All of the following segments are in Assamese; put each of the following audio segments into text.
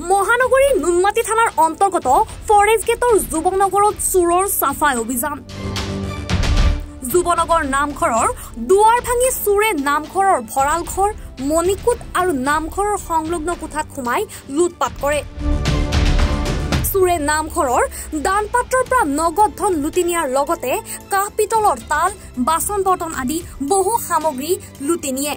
মহানগৰী নুনমাটি থানাৰ অন্তৰ্গত ফৰেষ্ট গেটৰ যুৱনগৰত চুৰৰ সাফাই অভিযান যুৱনগৰ নামঘৰৰ দুৱাৰ ভাঙি চুৰে নামঘৰৰ ভৰাল ঘৰ মণিকূট আৰু নামঘৰৰ সংলগ্ন কোঠাত সোমাই লুটপাট কৰে চুৰে নামঘৰৰ দান পাত্ৰৰ পৰা নগদ ধন লুটি নিয়াৰ লগতে কাহ পিতলৰ তাল বাচন বৰ্তন আদি বহু সামগ্ৰী লুটি নিয়ে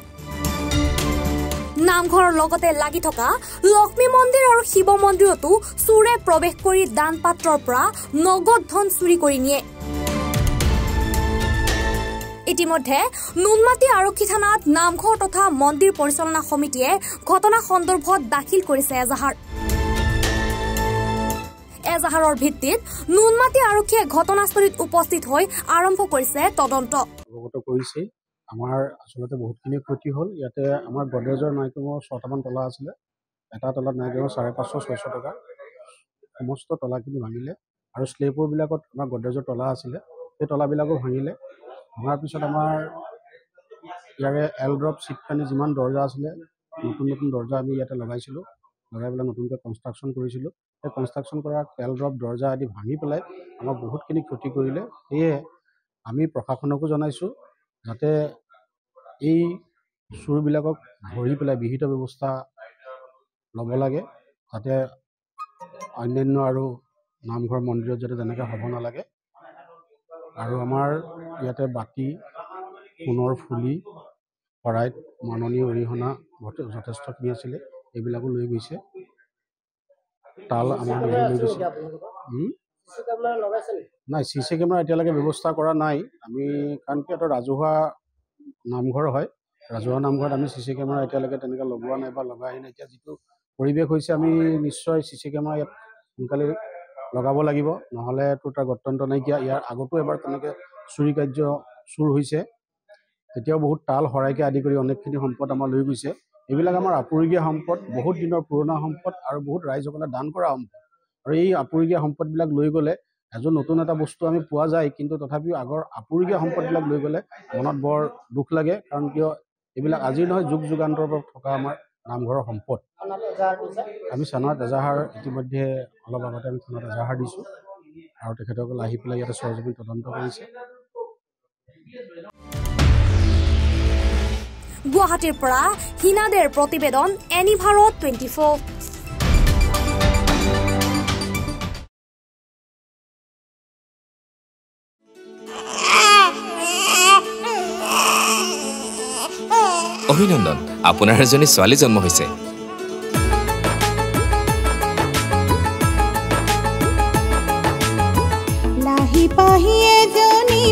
নামঘৰৰ লগতে লাগি থকা লক্ষ্মী মন্দিৰ আৰু শিৱ মন্দিৰতো চুৰে প্ৰৱেশ কৰি দান পাত্ৰৰ পৰা নগদ ধন চুৰি কৰি নিয়ে ইতিমধ্যে নুনমাটি আৰক্ষী থানাত নামঘৰ তথা মন্দিৰ পৰিচালনা সমিতিয়ে ঘটনা সন্দৰ্ভত দাখিল কৰিছে এজাহাৰৰ ভিত্তিত নুনমাটি আৰক্ষীয়ে ঘটনাস্থলীত উপস্থিত হৈ আৰম্ভ কৰিছে তদন্ত আমাৰ আসলতে বহুতখিনি ক্ষতি হ'ল ইয়াতে আমাৰ গডৰেজৰ নাইকমৰ 6টামান তলা আছিলে এটা তলাত নাইকমৰ 550-600 টকা সমস্ত তলাখিনি ভাঙিলে আৰু স্লেপৰবিলাকত আমাৰ গডৰেজৰ তলা আছিলে সেই তলাবিলাকো ভাঙিলে ভঙাৰ পিছত আমাৰ ইয়াৰে এল ড্ৰপ চিট পানী যিমান দৰ্জা আছিলে নতুন দৰ্জা আমি ইয়াতে লগাইছিলোঁ লগাই পেলাই নতুনকৈ কনষ্ট্ৰাকশ্যন কৰিছিলোঁ সেই কনষ্ট্ৰাকশ্যন কৰা এল ড্ৰপ দৰ্জা আদি ভাঙি পেলাই আমাক বহুতখিনি ক্ষতি কৰিলে সেয়ে আমি প্ৰশাসনকো জনাইছোঁ যাতে এই চুৰবিলাকক ধৰি পেলাই বিহিত ব্যৱস্থা ল'ব লাগে যাতে অন্যান্য আৰু নামঘৰ মন্দিৰত যাতে তেনেকৈ হ'ব নালাগে আৰু আমাৰ ইয়াতে বাতি সোণৰ ফুলি শৰাইত মাননীয় অৰিহণা যথেষ্টখিনি আছিলে এইবিলাকো লৈ গৈছে তাল আমাৰ লৈ গৈছে নাই CC কেমেৰা এতিয়ালৈকে ব্যৱস্থা কৰা নাই আমি কাৰণ কি এটা ৰাজহুৱা নামঘৰ হয় ৰাজহুৱা নামঘৰত আমি CC কেমেৰা এতিয়ালৈকে তেনেকৈ লগোৱা নাই বা লগাই নাই এতিয়া যিটো পৰিৱেশ হৈছে আমি নিশ্চয় CC কেমেৰা ইয়াত সোনকালে লগাব লাগিব নহ'লে তাৰ গত্যন্ত নাইকিয়া ইয়াৰ আগতো এবাৰ তেনেকৈ চুৰি কাৰ্য চুৰ হৈছে তেতিয়াও বহুত তাল শৰাইকে আদি কৰি অনেকখিনি সম্পদ আমাৰ লৈ গৈছে এইবিলাক আমাৰ আপুৰুগীয়া সম্পদ বহুত দিনৰ পুৰণা সম্পদ আৰু বহুত ৰাইজসকলে দান কৰা সম্পদ আৰু এই আপুৰুগীয়া সম্পদবিলাক লৈ গ'লে এজন নতুন এটা বস্তু আমি পোৱা যায় কিন্তু তথাপিও আগৰ আপুৰুগীয়া সম্পদবিলাক লৈ গ'লে মনত বৰ দুখ লাগে কাৰণ কিয় এইবিলাক আজি নহয় যুগ যুগান্তৰ পৰা থকা আমাৰ নামঘৰৰ সম্পদ আমি থানাত এজাহাৰ ইতিমধ্যে অলপ আগতে আমি থানাত এজাহাৰ দিছোঁ আৰু তেখেতসকলে আহি পেলাই ইয়াতে সৰজমিন তদন্ত কৰিছে গুৱাহাটীৰ পৰা হিনাদেৰ প্ৰতিবেদন এনি ভাৰত 24 অভিনন্দন আপোনাৰ এজনী ছোৱালী জন্ম হৈছে লাহি পাহি এজনী